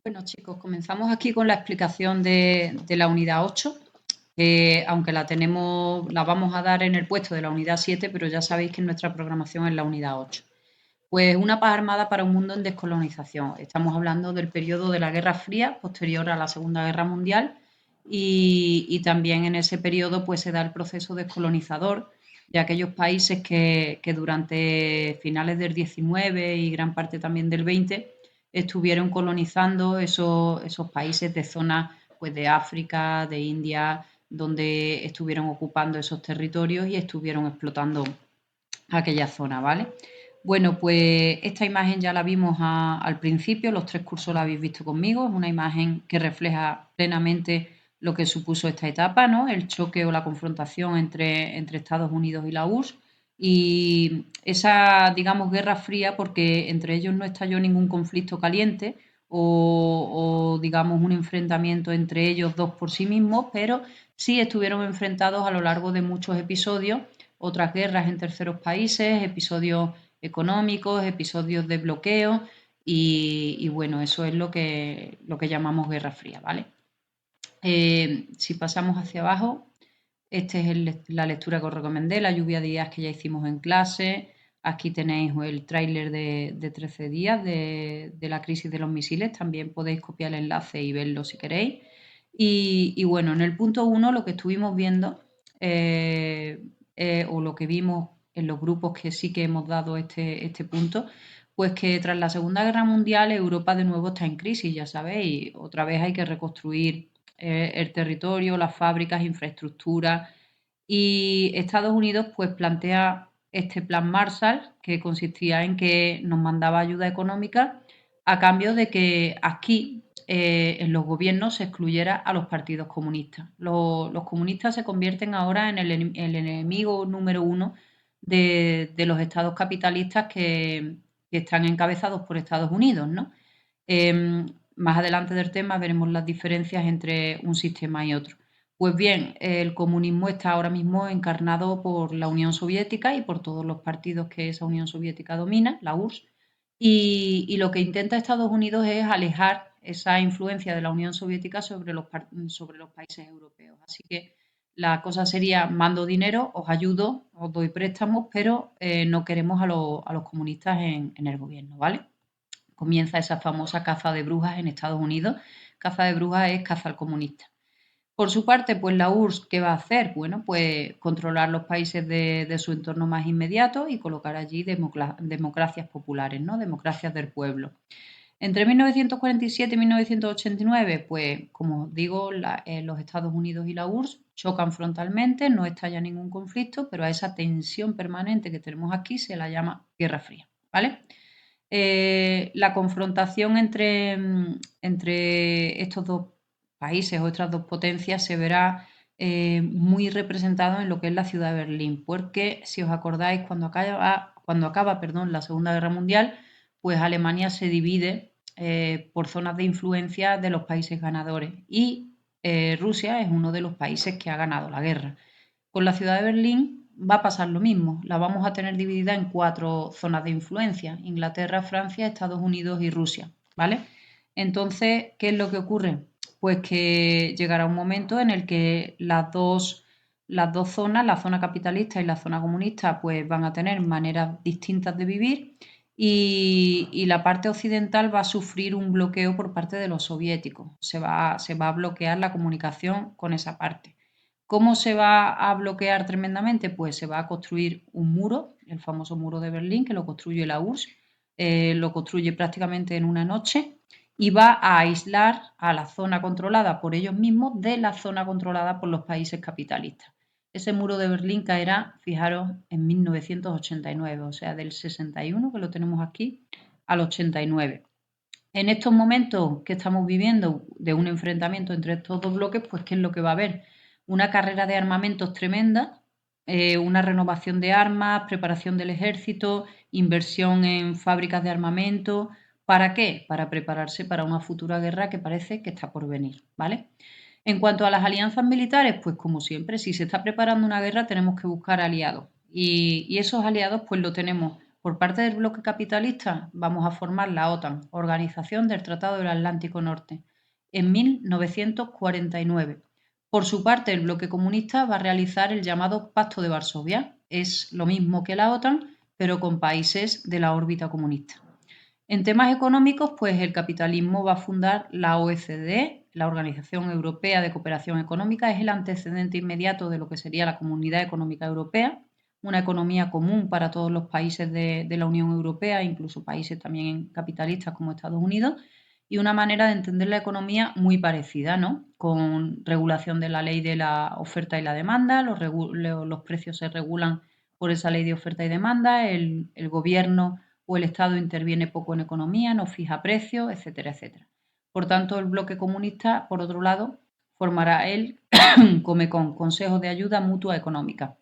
Bueno, chicos, comenzamos aquí con la explicación de la unidad 8, aunque la vamos a dar en el puesto de la unidad 7, pero ya sabéis que nuestra programación es la unidad 8. Pues una paz armada para un mundo en descolonización. Estamos hablando del periodo de la Guerra Fría, posterior a la Segunda Guerra Mundial, y también en ese periodo pues, se da el proceso descolonizador de aquellos países que durante finales del 19 y gran parte también del 20 estuvieron colonizando esos países de zonas pues, de África, de India, donde estuvieron ocupando esos territorios y estuvieron explotando aquella zona, ¿vale? Bueno, pues esta imagen ya la vimos al principio, los 3 cursos la habéis visto conmigo, es una imagen que refleja plenamente lo que supuso esta etapa, ¿no? El choque o la confrontación entre Estados Unidos y la URSS y esa, digamos, guerra fría porque entre ellos no estalló ningún conflicto caliente digamos, un enfrentamiento entre ellos dos por sí mismos, pero sí estuvieron enfrentados a lo largo de muchos episodios, otras guerras en terceros países, episodios económicos, episodios de bloqueo y bueno, eso es lo que llamamos Guerra Fría, ¿vale? Si pasamos hacia abajo, esta es la lectura que os recomendé, la lluvia de días que ya hicimos en clase. Aquí tenéis el tráiler de 13 días de la crisis de los misiles. También podéis copiar el enlace y verlo si queréis. Y bueno, en el punto 1 lo que estuvimos viendo o lo que vimos en los grupos que sí que hemos dado este punto, pues que tras la Segunda Guerra Mundial Europa de nuevo está en crisis, ya sabéis, otra vez hay que reconstruir el territorio, las fábricas, infraestructura. Y Estados Unidos pues plantea este plan Marshall que consistía en que nos mandaba ayuda económica a cambio de que aquí en los gobiernos se excluyera a los partidos comunistas. Los comunistas se convierten ahora en el enemigo número uno de los estados capitalistas que están encabezados por Estados Unidos, ¿no? Más adelante del tema veremos las diferencias entre un sistema y otro. Pues bien, el comunismo está ahora mismo encarnado por la Unión Soviética y por todos los partidos que esa Unión Soviética domina, la URSS, y lo que intenta Estados Unidos es alejar esa influencia de la Unión Soviética sobre los países europeos. Así que la cosa sería, mando dinero, os ayudo, os doy préstamos, pero no queremos a los comunistas en el gobierno, ¿vale? Comienza esa famosa caza de brujas en Estados Unidos. Caza de brujas es caza al comunista. Por su parte, pues la URSS, ¿qué va a hacer? Bueno, pues controlar los países de su entorno más inmediato y colocar allí democracias populares, ¿no? Democracias del pueblo. Entre 1947 y 1989, pues como os digo, los Estados Unidos y la URSS chocan frontalmente, no estalla ningún conflicto, pero a esa tensión permanente que tenemos aquí se la llama Guerra Fría, ¿vale? La confrontación entre estos dos países o estas dos potencias se verá muy representado en lo que es la ciudad de Berlín, porque si os acordáis, cuando acaba la Segunda Guerra Mundial, pues Alemania se divide por zonas de influencia de los países ganadores y Rusia es uno de los países que ha ganado la guerra. Con la ciudad de Berlín va a pasar lo mismo. La vamos a tener dividida en 4 zonas de influencia: Inglaterra, Francia, Estados Unidos y Rusia, ¿vale? Entonces, ¿qué es lo que ocurre? Pues que llegará un momento en el que las dos zonas, la zona capitalista y la zona comunista, pues van a tener maneras distintas de vivir y la parte occidental va a sufrir un bloqueo por parte de los soviéticos. Se va a bloquear la comunicación con esa parte. ¿Cómo se va a bloquear tremendamente? Pues se va a construir un muro, el famoso muro de Berlín, que lo construye la URSS, lo construye prácticamente en una noche y va a aislar a la zona controlada por ellos mismos de la zona controlada por los países capitalistas. Ese muro de Berlín caerá, fijaros, en 1989, o sea, del 61, que lo tenemos aquí, al 89. En estos momentos que estamos viviendo de un enfrentamiento entre estos dos bloques, pues ¿qué es lo que va a haber? Una carrera de armamentos tremenda, una renovación de armas, preparación del ejército, inversión en fábricas de armamento. ¿Para qué? Para prepararse para una futura guerra que parece que está por venir, ¿vale? En cuanto a las alianzas militares, pues como siempre, si se está preparando una guerra tenemos que buscar aliados y esos aliados pues lo tenemos Por parte del bloque capitalista vamos a formar la OTAN, Organización del Tratado del Atlántico Norte, en 1949. Por su parte, el bloque comunista va a realizar el llamado Pacto de Varsovia. Es lo mismo que la OTAN, pero con países de la órbita comunista. En temas económicos, pues el capitalismo va a fundar la OECD, la Organización Europea de Cooperación Económica, es el antecedente inmediato de lo que sería la Comunidad Económica Europea, una economía común para todos los países de la Unión Europea, incluso países también capitalistas como Estados Unidos, y una manera de entender la economía muy parecida, ¿no? Con regulación de la ley de la oferta y la demanda, los precios se regulan por esa ley de oferta y demanda, el gobierno o el Estado interviene poco en economía, no fija precios, etcétera, etcétera. Por tanto, el bloque comunista, por otro lado, formará el Comecon, Consejo de Ayuda Mutua Económica.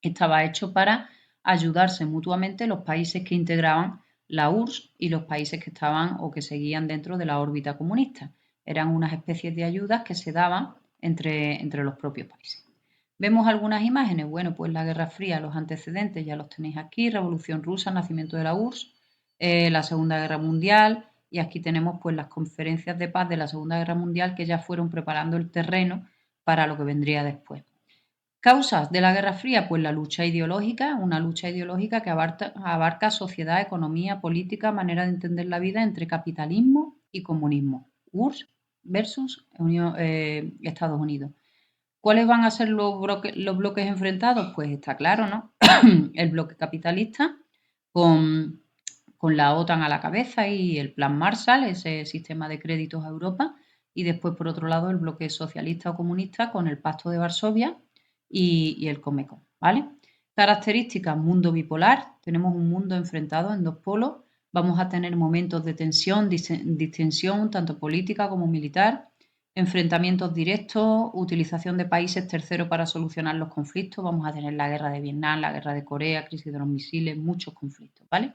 Estaba hecho para ayudarse mutuamente los países que integraban la URSS y los países que estaban o que seguían dentro de la órbita comunista. Eran unas especies de ayudas que se daban entre los propios países. Vemos algunas imágenes, bueno, pues la Guerra Fría, los antecedentes ya los tenéis aquí, Revolución Rusa, nacimiento de la URSS, la Segunda Guerra Mundial, y aquí tenemos pues las conferencias de paz de la Segunda Guerra Mundial que ya fueron preparando el terreno para lo que vendría después. Causas de la Guerra Fría, pues la lucha ideológica, una lucha ideológica que abarca sociedad, economía, política, manera de entender la vida entre capitalismo y comunismo. URSS versus Estados Unidos. ¿Cuáles van a ser los bloques enfrentados? Pues está claro, ¿no? El bloque capitalista con, con la OTAN a la cabeza y el Plan Marshall, ese sistema de créditos a Europa, y después, por otro lado, el bloque socialista o comunista con el Pacto de Varsovia y el Comecon, ¿vale? Características, mundo bipolar, tenemos un mundo enfrentado en dos polos, vamos a tener momentos de tensión, distensión, tanto política como militar, enfrentamientos directos, utilización de países terceros para solucionar los conflictos, vamos a tener la guerra de Vietnam, la guerra de Corea, crisis de los misiles, muchos conflictos, ¿vale?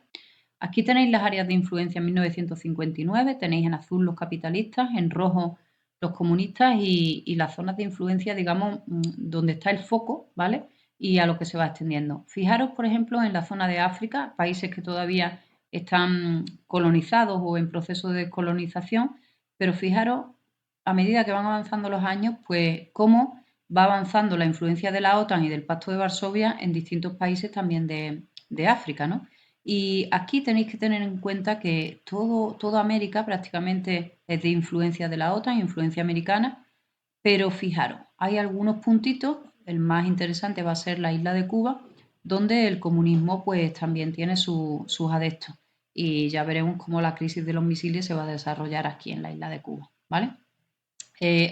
Aquí tenéis las áreas de influencia en 1959, tenéis en azul los capitalistas, en rojo los comunistas y las zonas de influencia, digamos, donde está el foco, ¿vale? Y a lo que se va extendiendo. Fijaros, por ejemplo, en la zona de África, países que todavía están colonizados o en proceso de descolonización, pero fijaros, a medida que van avanzando los años, pues cómo va avanzando la influencia de la OTAN y del Pacto de Varsovia en distintos países también de África, ¿no? Y aquí tenéis que tener en cuenta que toda América prácticamente es de influencia de la OTAN, influencia americana, pero fijaros, hay algunos puntitos, el más interesante va a ser la isla de Cuba, donde el comunismo pues también tiene sus adeptos. Y ya veremos cómo la crisis de los misiles se va a desarrollar aquí en la isla de Cuba, ¿vale?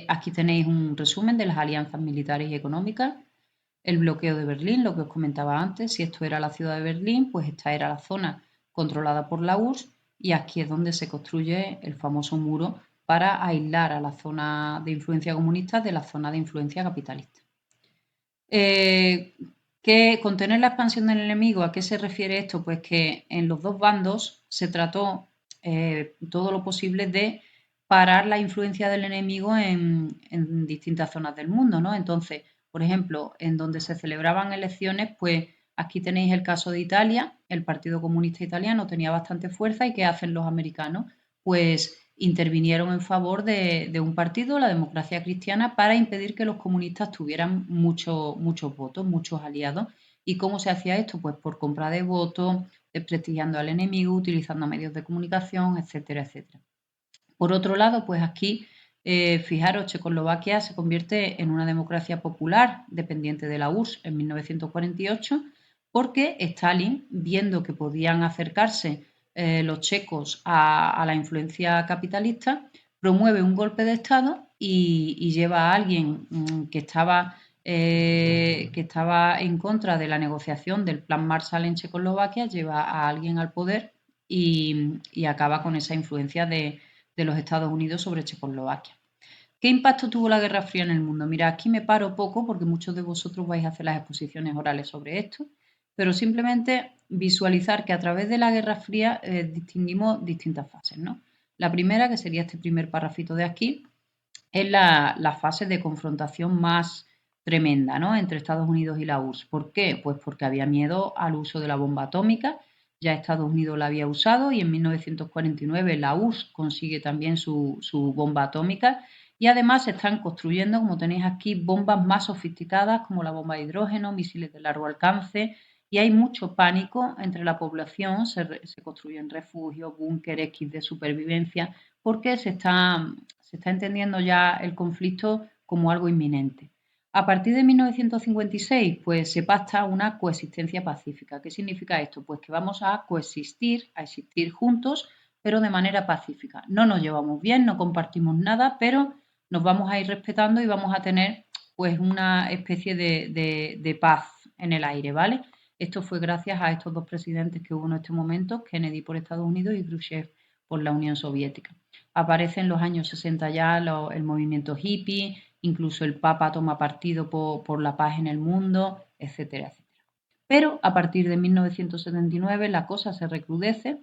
Aquí tenéis un resumen de las alianzas militares y económicas. El bloqueo de Berlín, lo que os comentaba antes, si esto era la ciudad de Berlín, pues esta era la zona controlada por la URSS y aquí es donde se construye el famoso muro para aislar a la zona de influencia comunista de la zona de influencia capitalista. Contener la expansión del enemigo, ¿a qué se refiere esto? Pues que en los dos bandos se trató todo lo posible de parar la influencia del enemigo en distintas zonas del mundo, ¿no? Entonces, por ejemplo, en donde se celebraban elecciones, pues aquí tenéis el caso de Italia, el Partido Comunista Italiano tenía bastante fuerza y ¿qué hacen los americanos? Pues intervinieron en favor de un partido, la democracia cristiana, para impedir que los comunistas tuvieran muchos votos, muchos aliados. ¿Y cómo se hacía esto? Pues por compra de votos, desprestigiando al enemigo, utilizando medios de comunicación, etcétera, etcétera. Por otro lado, pues aquí, fijaros, Checoslovaquia se convierte en una democracia popular dependiente de la URSS en 1948 porque Stalin, viendo que podían acercarse los checos a la influencia capitalista, promueve un golpe de Estado y lleva a alguien que estaba en contra de la negociación del Plan Marshall en Checoslovaquia, lleva a alguien al poder y acaba con esa influencia de los Estados Unidos sobre Checoslovaquia. ¿Qué impacto tuvo la Guerra Fría en el mundo? Mira, aquí me paro poco porque muchos de vosotros vais a hacer las exposiciones orales sobre esto, pero simplemente visualizar que a través de la Guerra Fría distinguimos distintas fases, ¿no? La primera, que sería este primer parrafito de aquí, es la fase de confrontación más tremenda, ¿no? Entre Estados Unidos y la URSS. ¿Por qué? Pues porque había miedo al uso de la bomba atómica, ya Estados Unidos la había usado y en 1949 la URSS consigue también su bomba atómica y además se están construyendo, como tenéis aquí, bombas más sofisticadas como la bomba de hidrógeno, misiles de largo alcance y hay mucho pánico entre la población, se construyen refugios, búnkeres, kits de supervivencia porque se está entendiendo ya el conflicto como algo inminente. A partir de 1956, pues se pacta una coexistencia pacífica. ¿Qué significa esto? Pues que vamos a coexistir, a existir juntos, pero de manera pacífica. No nos llevamos bien, no compartimos nada, pero nos vamos a ir respetando y vamos a tener pues una especie de paz en el aire, ¿vale? Esto fue gracias a estos dos presidentes que hubo en este momento, Kennedy por Estados Unidos y Khrushchev por la Unión Soviética. Aparece en los años 60 ya el movimiento hippie, incluso el Papa toma partido por la paz en el mundo, etcétera, etcétera. Pero a partir de 1979 la cosa se recrudece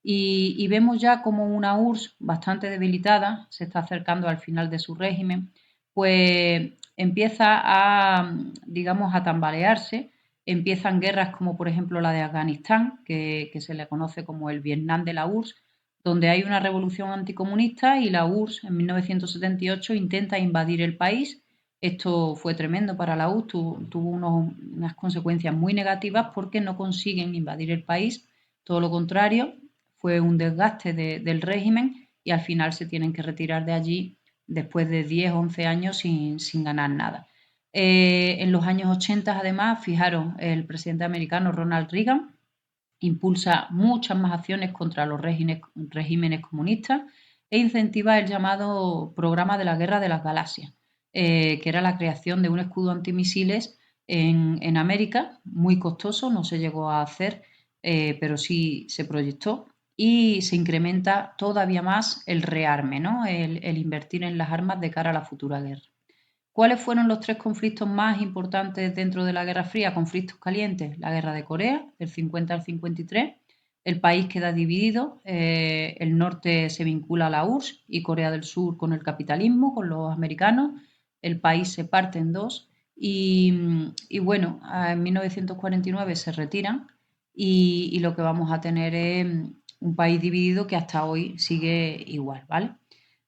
y vemos ya como una URSS bastante debilitada, se está acercando al final de su régimen, pues empieza a, digamos, a tambalearse, empiezan guerras como por ejemplo la de Afganistán, que se le conoce como el Vietnam de la URSS, donde hay una revolución anticomunista y la URSS en 1978 intenta invadir el país. Esto fue tremendo para la URSS, tuvo unas consecuencias muy negativas porque no consiguen invadir el país, todo lo contrario, fue un desgaste del régimen y al final se tienen que retirar de allí después de 10 o 11 años sin ganar nada. En los años 80, además, fijaros, el presidente americano Ronald Reagan impulsa muchas más acciones contra los regímenes comunistas e incentiva el llamado Programa de la Guerra de las Galaxias, que era la creación de un escudo antimisiles en América, muy costoso, no se llegó a hacer, pero sí se proyectó y se incrementa todavía más el rearme, ¿no? El invertir en las armas de cara a la futura guerra. ¿Cuáles fueron los tres conflictos más importantes dentro de la Guerra Fría? Conflictos calientes. La Guerra de Corea, del 50 al 53. El país queda dividido. El norte se vincula a la URSS y Corea del Sur con el capitalismo, con los americanos. El país se parte en dos. Y bueno, en 1949 se retiran y lo que vamos a tener es un país dividido que hasta hoy sigue igual, ¿vale?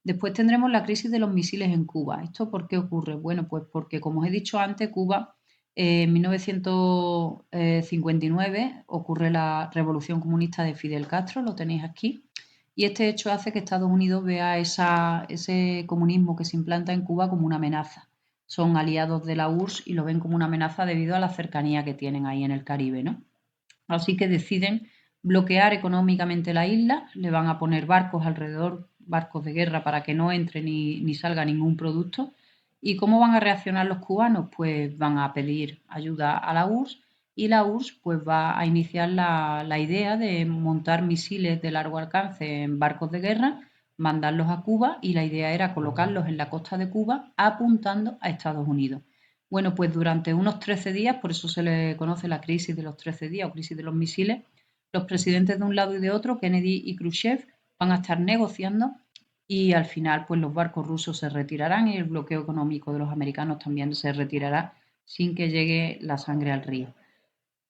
Después tendremos la crisis de los misiles en Cuba. ¿Esto por qué ocurre? Bueno, pues porque, como os he dicho antes, Cuba en 1959 ocurre la revolución comunista de Fidel Castro, lo tenéis aquí, y este hecho hace que Estados Unidos vea ese comunismo que se implanta en Cuba como una amenaza. Son aliados de la URSS y lo ven como una amenaza debido a la cercanía que tienen ahí en el Caribe, ¿no? Así que deciden bloquear económicamente la isla, le van a poner barcos alrededor, barcos de guerra para que no entre ni salga ningún producto. ¿Y cómo van a reaccionar los cubanos? Pues van a pedir ayuda a la URSS y la URSS pues va a iniciar la idea de montar misiles de largo alcance en barcos de guerra, mandarlos a Cuba y la idea era colocarlos en la costa de Cuba apuntando a Estados Unidos. Bueno, pues durante unos 13 días, por eso se le conoce la crisis de los 13 días o crisis de los misiles, los presidentes de un lado y de otro, Kennedy y Khrushchev, van a estar negociando y al final pues los barcos rusos se retirarán y el bloqueo económico de los americanos también se retirará sin que llegue la sangre al río.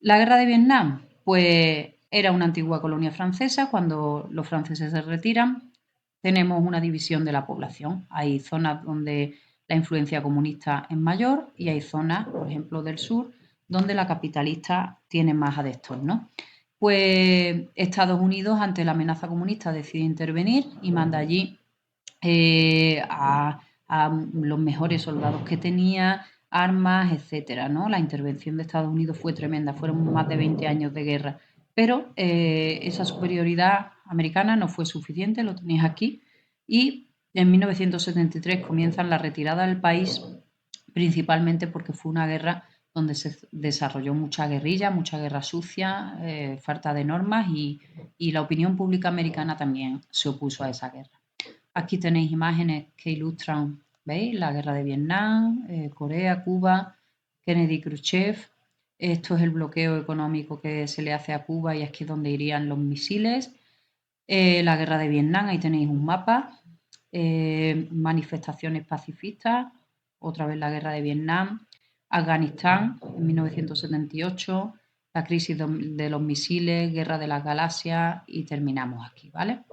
La guerra de Vietnam, pues era una antigua colonia francesa. Cuando los franceses se retiran, tenemos una división de la población. Hay zonas donde la influencia comunista es mayor y hay zonas, por ejemplo, del sur, donde la capitalista tiene más adeptos, ¿no? Pues Estados Unidos, ante la amenaza comunista, decide intervenir y manda allí a los mejores soldados que tenía, armas, etcétera, ¿no? La intervención de Estados Unidos fue tremenda, fueron más de 20 años de guerra, pero esa superioridad americana no fue suficiente, lo tenéis aquí, y en 1973 comienzan la retirada del país, principalmente porque fue una guerra donde se desarrolló mucha guerrilla, mucha guerra sucia, falta de normas y la opinión pública americana también se opuso a esa guerra. Aquí tenéis imágenes que ilustran, ¿veis? La guerra de Vietnam, Corea, Cuba, Kennedy, Khrushchev. Esto es el bloqueo económico que se le hace a Cuba y aquí es donde irían los misiles. La guerra de Vietnam, ahí tenéis un mapa. Manifestaciones pacifistas, otra vez la guerra de Vietnam. Afganistán en 1978. la crisis de los misiles, guerra de las galaxias y terminamos aquí, ¿vale?